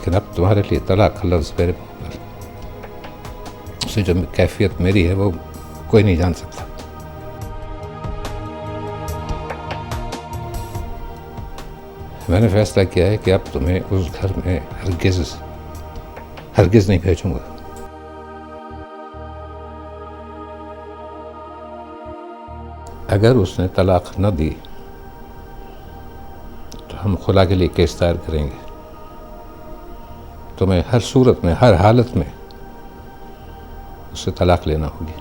लेकिन अब तुम्हारे लिए तलाक का लफ्ज़ मेरे मुंह पर, उसकी जो कैफियत मेरी है वो कोई नहीं जान सकता। मैंने फैसला किया है कि अब तुम्हें उस घर में हरगिज़ नहीं भेजूंगा। अगर उसने तलाक न दी तो हम खुला के लिए केस दायर करेंगे। तुम्हें हर सूरत में, हर हालत में उससे तलाक लेना होगी।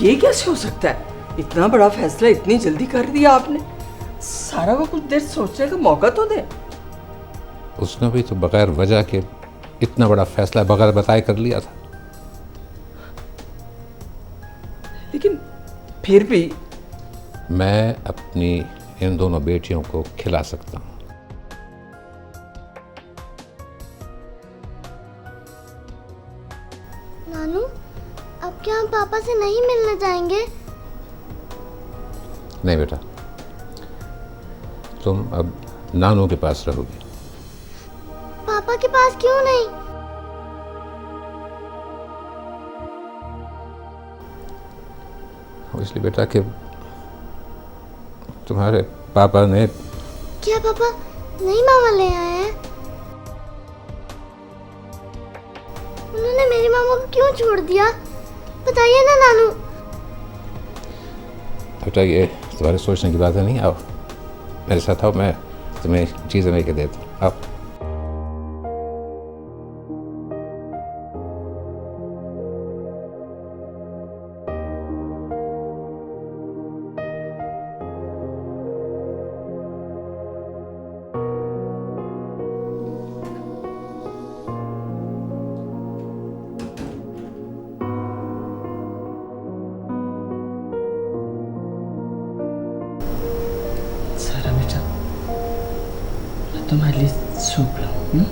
ये कैसे हो सकता है? इतना बड़ा फैसला इतनी जल्दी कर दिया आपने। सारा को कुछ देर सोचने का मौका तो दे। उसने भी तो बगैर वजह के इतना बड़ा फैसला बगैर बताए कर लिया था। लेकिन फिर भी मैं अपनी इन दोनों बेटियों को खिला सकता हूँ। नानू, अब क्या हम पापा से नहीं मिलने जाएंगे? नहीं बेटा, तुम अब नानू के पास रहोगी। पापा के पास क्यों नहीं? इसलिए बेटा कि तुम्हारे पापा ने। क्या पापा नहीं मामा ले आए हैं? उन्होंने मेरी मामा को क्यों छोड़ दिया? बताइए ना नानू। बेटा ये तुम्हारे सोचने की बात है, नहीं। आओ मेरे साथ आओ, मैं तुम्हें चीज़ें लेके देता हूँ। आओ। सारा बेटा, मैं तुम्हारे लिए सूप लाऊं?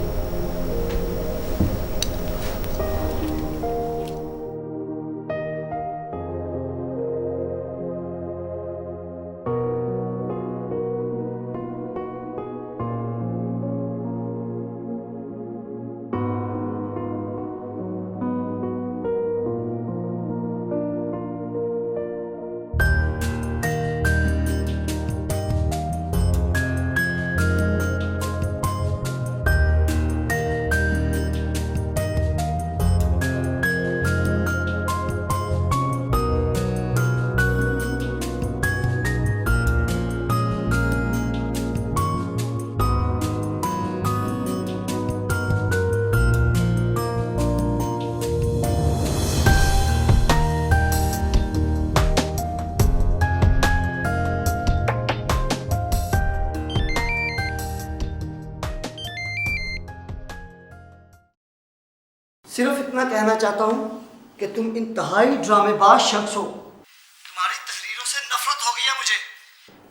सिर्फ इतना कहना चाहता हूँ कि तुम इंतहाई ड्रामेबाज शख्स हो। तुम्हारी तहरीरों से नफरत हो गई है मुझे।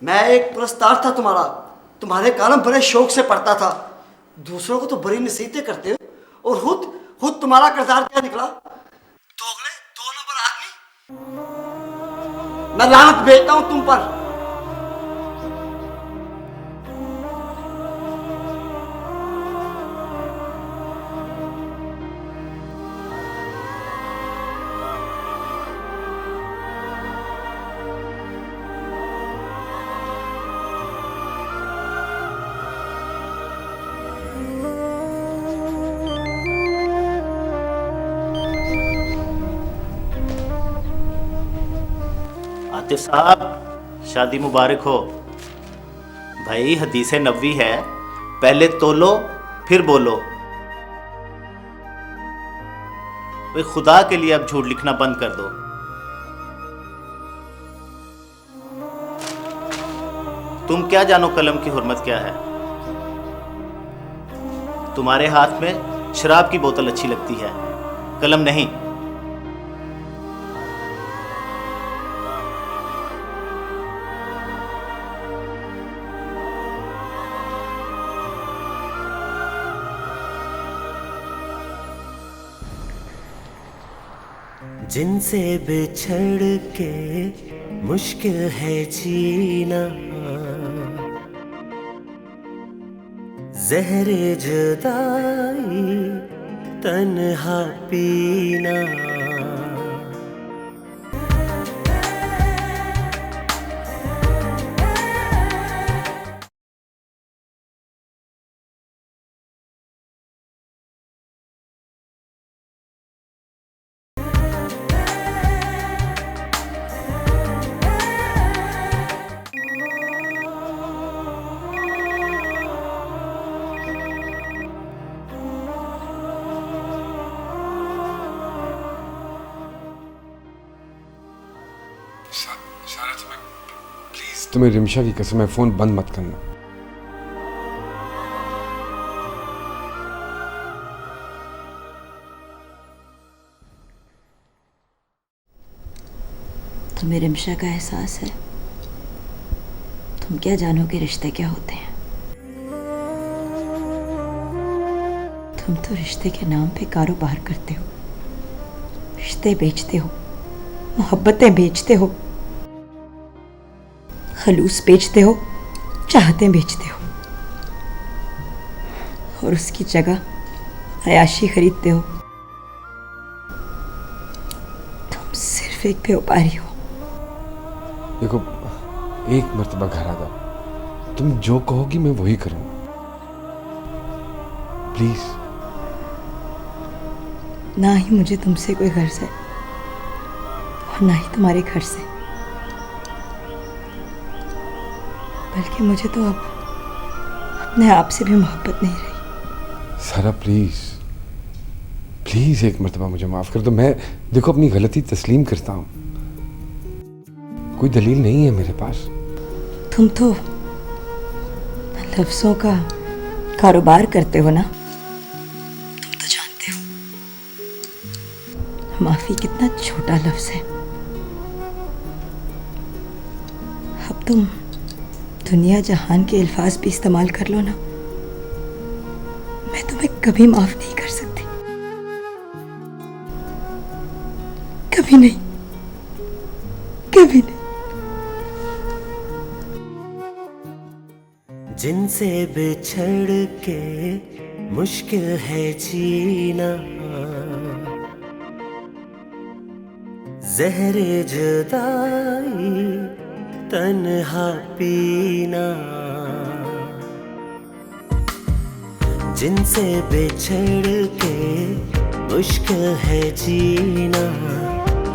मैं एक पुरस्कार था तुम्हारा, तुम्हारे कलम बड़े शौक से पढ़ता था। दूसरों को तो बड़ी नसीहतें करते हो और खुद तुम्हारा किरदार क्या निकला? दोगले, 2 नंबर आदमी। मैं लानत भेजता हूँ तुम पर। आतिफ साहब, शादी मुबारक हो। भाई हदीस नबवी है, पहले तोलो फिर बोलो। भाई खुदा के लिए अब झूठ लिखना बंद कर दो। तुम क्या जानो कलम की हुर्मत क्या है? तुम्हारे हाथ में शराब की बोतल अच्छी लगती है, कलम नहीं। जिनसे बिछड़ के मुश्किल है जीना, ज़हरे जुदाई तन्हा पीना। सारा तुम्हें प्लीज, तुम्हें रिमशा की कसम है, फोन बंद मत करना। तुम्हें रिमशा का एहसास है? तुम क्या जानोगे रिश्ते क्या होते हैं? तुम तो रिश्ते के नाम पे कारोबार करते हो, रिश्ते बेचते हो, मोहब्बतें बेचते हो, खलूस बेचते हो, चाहतें बेचते हो, और उसकी जगह अयाशी खरीदते हो। तुम सिर्फ एक व्यापारी हो। देखो, एक मर्तबा घर आ जाओ, तुम जो कहोगी मैं वही करूंगा, प्लीज। ना ही मुझे तुमसे कोई गर्ज है और ना ही तुम्हारे घर से, बल्कि मुझे तो अब अपने आप से भी मोहब्बत नहीं रही। सारा प्लीज प्लीज, एक मर्तबा मुझे माफ कर दो। मैं देखो अपनी गलती तस्लीम करता हूँ, कोई दलील नहीं है मेरे पास। तुम तो लफ्जों का कारोबार करते हो ना, तुम तो जानते हो माफी कितना छोटा लफ्ज है। अब तुम दुनिया जहान के अल्फाज भी इस्तेमाल कर लो ना, मैं तुम्हें कभी माफ नहीं कर सकती, कभी नहीं, कभी नहीं। जिनसे बिछड़ के मुश्किल है जीना, ज़हरे जुदाई तन्हा पीना। जिनसे बिछड़ के मुश्किल है जीना,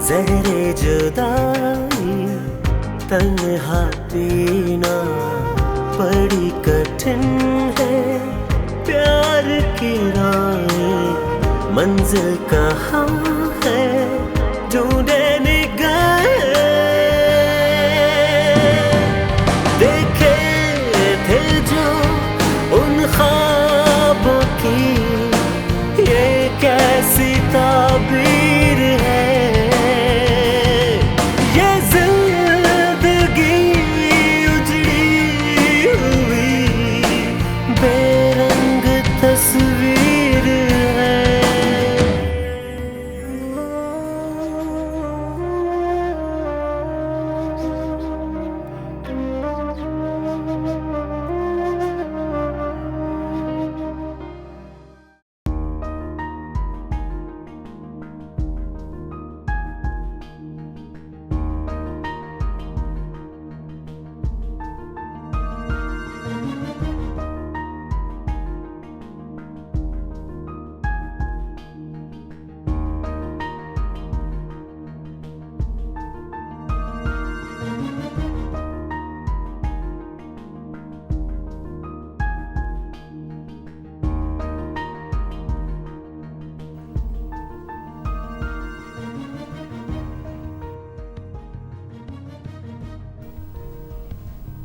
ज़हरे जुदाई तन्हा पीना। बड़ी कठिन है प्यार की राहें, मंजिल कहाँ है ढूंढे निगाहें। देखे थे जो उन ख्वाबों की, ये कैसी ताबीर है। ये जिंदगी उजड़ी हुई बेरंग तस्वीर है।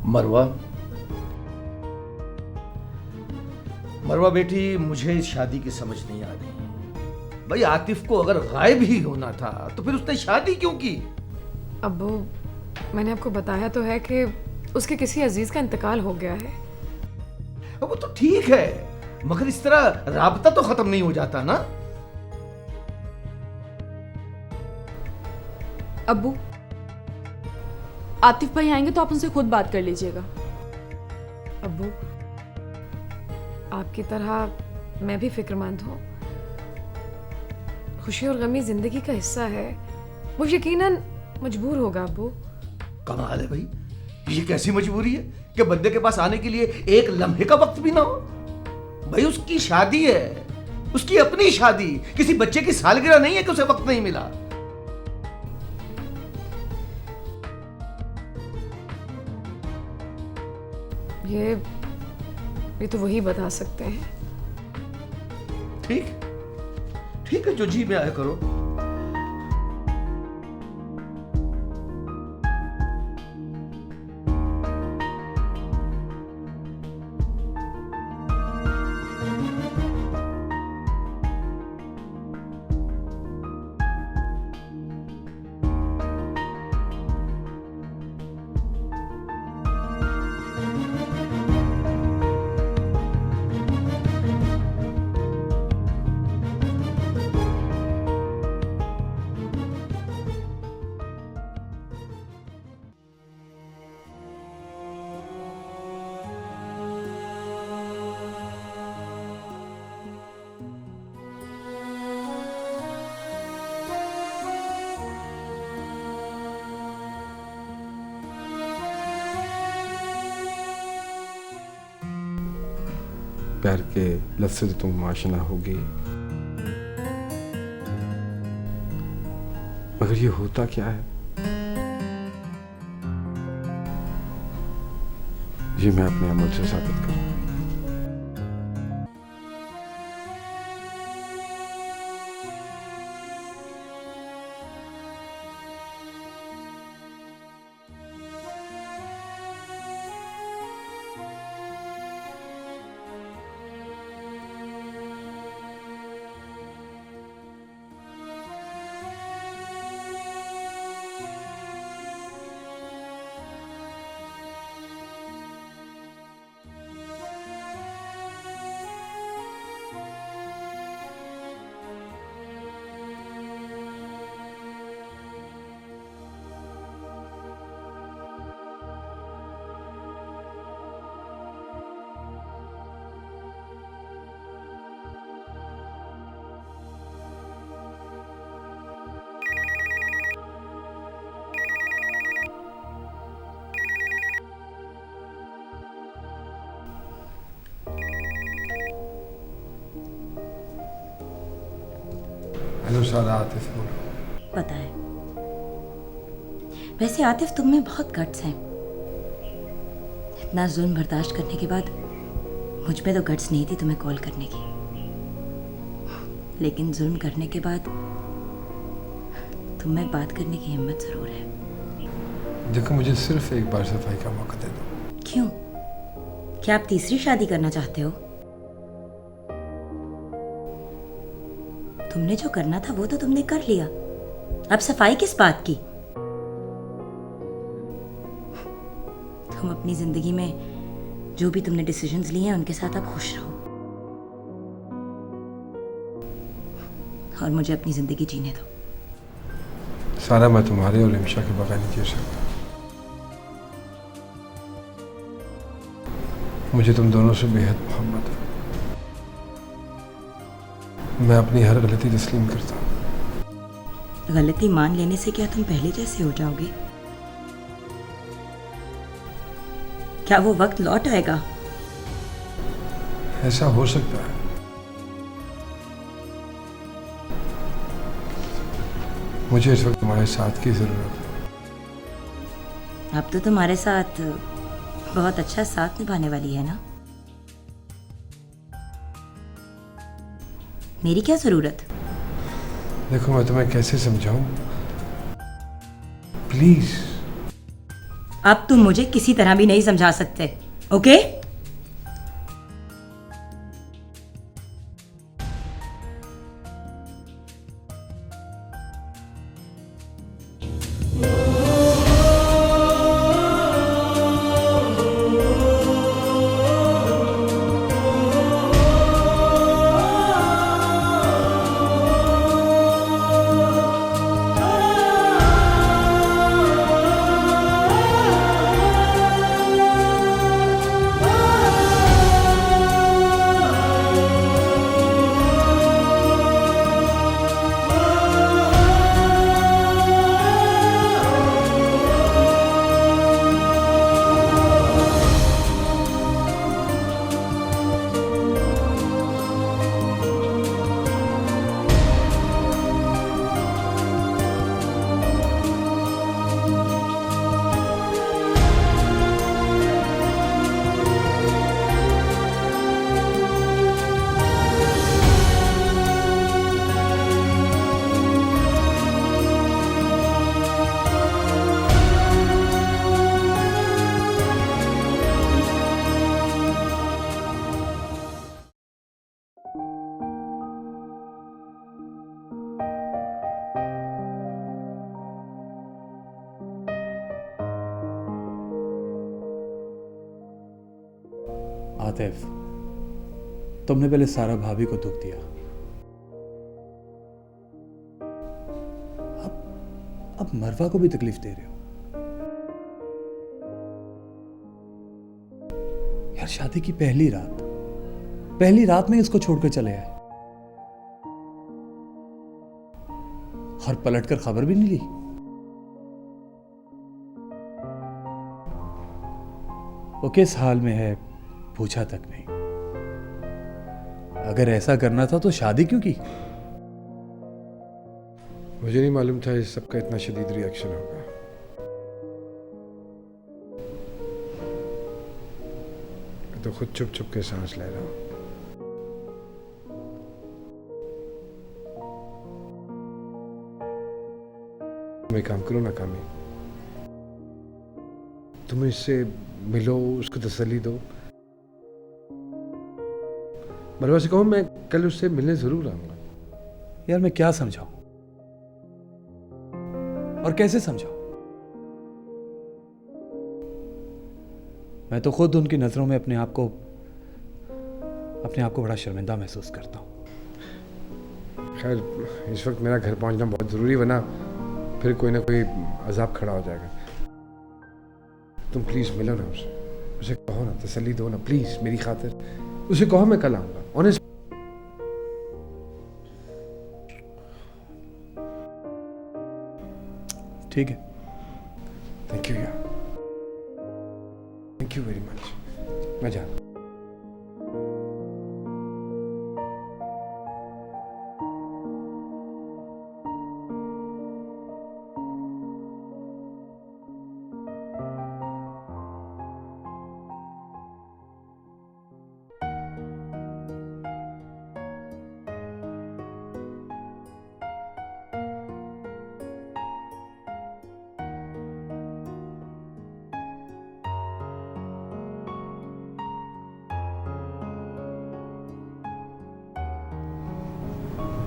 मरवा, मरवा बेटी, मुझे इस शादी की समझ नहीं आ रही। भाई आतिफ को अगर गायब ही होना था तो फिर उसने शादी क्यों की? अब्बू, मैंने आपको बताया तो है कि उसके किसी अजीज का इंतकाल हो गया है। वो तो ठीक है, मगर इस तरह राबता तो खत्म नहीं हो जाता ना। अब्बू, आतिफ भाई आएंगे तो आप उनसे खुद बात कर लीजिएगा। अब्बू, आपकी तरह मैं भी फिक्रमंद हूँ। खुशी और गमी जिंदगी का हिस्सा है, वो यकीनन मजबूर होगा। अब्बू, कमाल है भाई, ये कैसी मजबूरी है कि बंदे के पास आने के लिए एक लम्हे का वक्त भी ना हो। भाई उसकी शादी है, उसकी अपनी शादी, किसी बच्चे की सालगिरह नहीं है कि उसे वक्त नहीं मिला। ये तो वही बता सकते हैं। ठीक ठीक है, जो जी में आया करो। प्यार के लफ्ज़ से तुम आशना होगी, मगर ये होता क्या है ये मैं अपने अमल से साबित करूं। हेलो सारा, आतिफ बोलो। पता है, वैसे आतिफ तुम में बहुत गट्स हैं। इतना जुल्म बर्दाश्त करने के बाद मुझ में तो गट्स नहीं थी तुम्हें कॉल करने की, लेकिन जुल्म करने के बाद तुम में बात करने की हिम्मत जरूर है। देखो, मुझे सिर्फ एक बार सफाई का मौका दे दो। क्यों? क्या आप तीसरी शादी करना चाहते हो? तुमने जो करना था वो तो तुमने कर लिया, अब सफाई किस बात की? तुम अपनी जिंदगी में जो भी तुमने डिसीजंस लिए हैं उनके साथ अब खुश रहो और मुझे अपनी जिंदगी जीने दो। सारा, मैं तुम्हारे और रिमशा के बगैर नहीं जी सकता। मुझे तुम दोनों से बेहद मोहब्बत है। मैं अपनी हर गलती तस्लीम करता हूँ। गलती मान लेने से क्या तुम पहले जैसे हो जाओगे? क्या वो वक्त लौट आएगा? ऐसा हो सकता है। मुझे इस वक्त तुम्हारे साथ की जरूरत है। अब तो तुम्हारे साथ बहुत अच्छा साथ निभाने वाली है ना? मेरी क्या जरूरत? देखो, मैं तुम्हें कैसे समझाऊं? प्लीज। अब तुम मुझे किसी तरह भी नहीं समझा सकते, ओके? आतिफ, तुमने पहले सारा भाभी को दुख दिया, अब मरवा को भी तकलीफ दे रहे हो। यार शादी की पहली रात में इसको छोड़कर चले आए और पलटकर खबर भी नहीं ली। वो किस हाल में है पूछा तक नहीं। अगर ऐसा करना था तो शादी क्यों की? मुझे नहीं मालूम था इस सबका इतना शदीद रिएक्शन होगा। मैं तो खुद चुप चुप के सांस ले रहा हूं। मैं काम करूं ना कामी, तुम इससे मिलो, उसको तसल्ली दो। मरवा से कहो मैं कल उससे मिलने जरूर आऊंगा। यार मैं क्या समझाऊं और कैसे समझाऊं? मैं तो खुद उनकी नजरों में अपने आप को बड़ा शर्मिंदा महसूस करता हूं। खैर इस वक्त मेरा घर पहुंचना बहुत जरूरी, वरना फिर कोई ना कोई अजाब खड़ा हो जाएगा। तुम प्लीज मिलो ना उसे कहो ना, तसल्ली दो ना प्लीज मेरी खातिर। उसे कहो मैं कल आऊंगा। ऑनेस्ट ठीक है। थैंक यू यार, थैंक यू वेरी मच। मैं जा रहा हूं।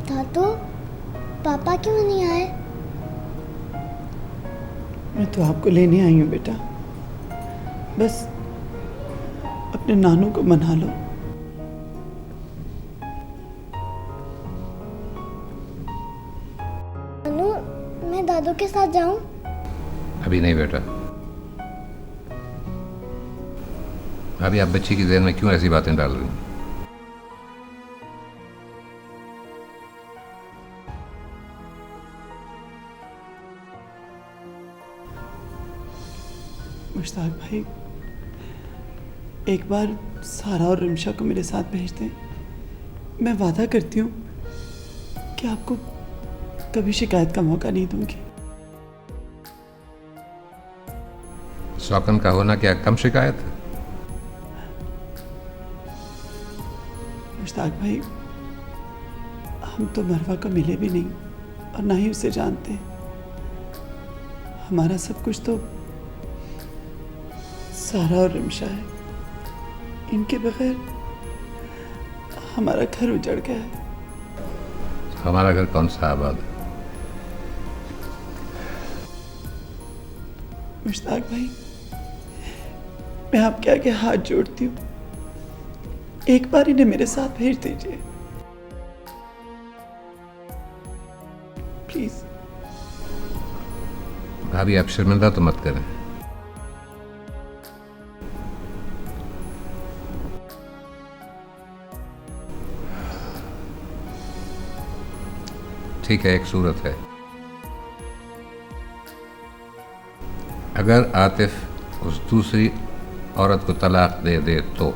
दादू, पापा क्यों नहीं आए? मैं तो आपको लेने आई हूँ बेटा, बस अपने नानू को मना लो। नानू, मैं दादू के साथ जाऊं? अभी नहीं बेटा। अभी आप बच्ची की ज़हन में क्यों ऐसी बातें डाल रही हैं? मुश्ताक भाई, एक बार सारा और रिमशा को मेरे साथ भेज दें। मैं वादा करती हूँ कि आपको कभी शिकायत का मौका नहीं दूंगी। शौकन का होना क्या कम शिकायत है? मुश्ताक भाई, हम तो मरवा को मिले भी नहीं और ना ही उसे जानते। हमारा सब कुछ तो सारा और रिमशा है। इनके बगैर हमारा घर उजड़ गया है। हमारा घर कौन सा आबाद है? मुश्ताक भाई, मैं आपके आगे हाथ जोड़ती हूँ, एक बार इन्हें मेरे साथ भेज दीजिए प्लीज। भाभी आप शर्मिंदा तो मत करें। ठीक है, एक सूरत है। अगर आतिफ उस दूसरी औरत को तलाक दे दे तो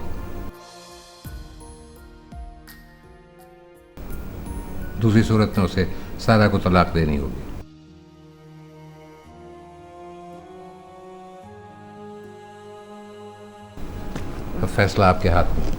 दूसरी सूरत में उसे सारा को तलाक देनी होगी। अब फैसला आपके हाथ में।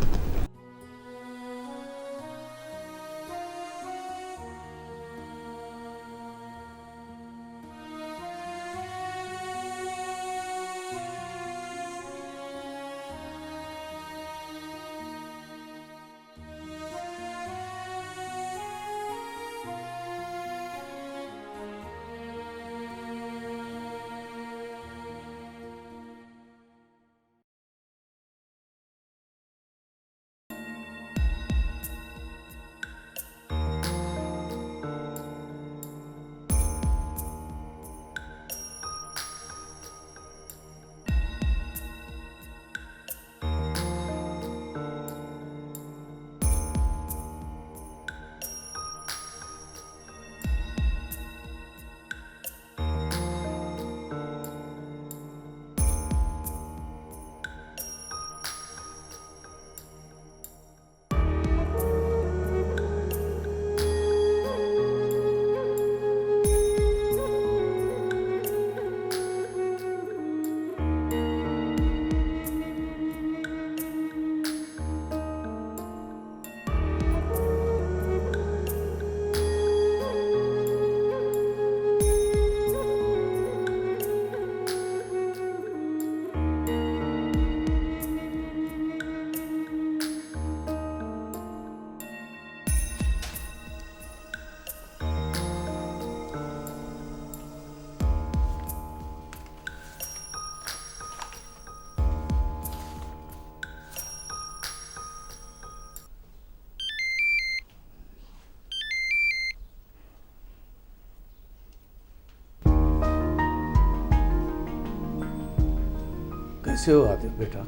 कैसे हो आतिफ बेटा?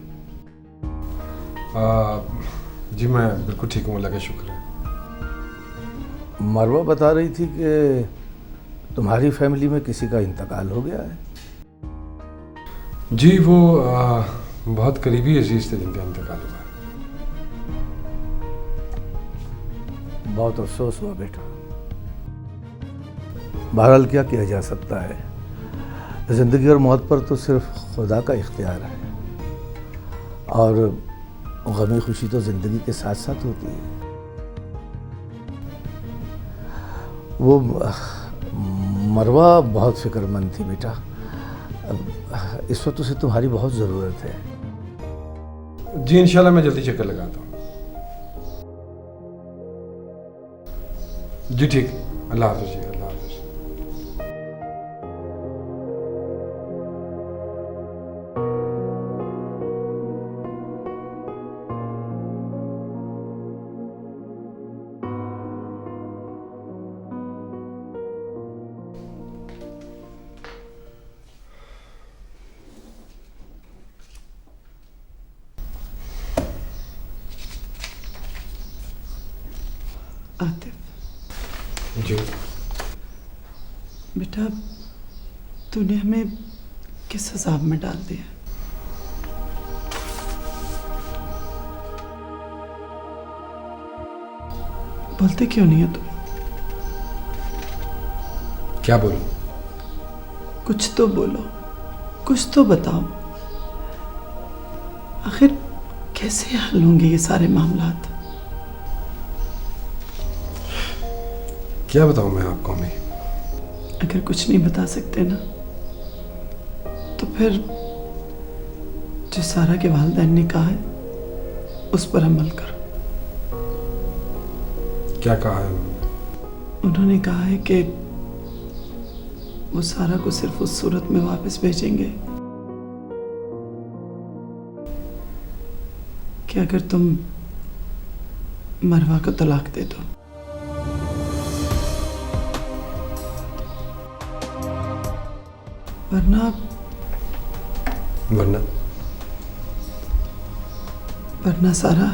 जी मैं बिल्कुल ठीक हूँ, अल्लाह का शुक्र है। मरवा बता रही थी कि तुम्हारी फैमिली में किसी का इंतकाल हो गया है। जी वो बहुत करीबी अजीज थे जिनका इंतकाल हुआ। बहुत अफसोस हुआ बेटा। बहरहाल क्या किया जा सकता है, ज़िंदगी और मौत पर तो सिर्फ खुदा का इख्तियार है, और गमी खुशी तो ज़िंदगी के साथ साथ होती है। वो मरवा बहुत फिक्रमंद थी बेटा, इस वक्त उसे तुम्हारी बहुत ज़रूरत है। जी इंशाल्लाह मैं जल्दी चक्कर लगाता हूँ। जी ठीक, अल्लाह हाफ़िज़ जी, अल्लाह हाफ़िज़। आतिफ जी बेटा, तूने हमें किस हिसाब में डाल दिया? बोलते क्यों नहीं हो तुम? क्या बोलूं? कुछ तो बोलो, कुछ तो बताओ। आखिर कैसे हल होंगे ये सारे मामलात? क्या बताऊं मैं आपको अम्मी? अगर कुछ नहीं बता सकते ना, तो फिर जो सारा के वालिदैन ने कहा है उस पर अमल करो। क्या कहा है? उन्होंने कहा है कि वो सारा को सिर्फ उस सूरत में वापस भेजेंगे कि अगर तुम मरवा को तलाक दे दो। वरना वरना वरना सारा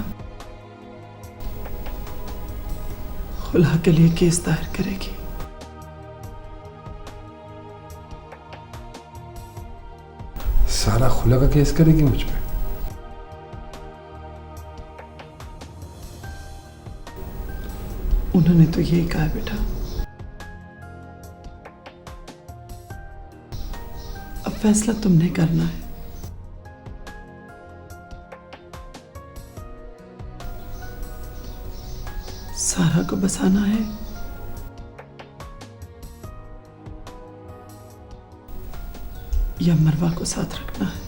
खुला के लिए केस दायर करेगी। सारा खुला का केस करेगी मुझ पे? उन्होंने तो यही कहा बेटा। अब फैसला तुमने करना है। सारा को बसाना है या मरवा को साथ रखना है?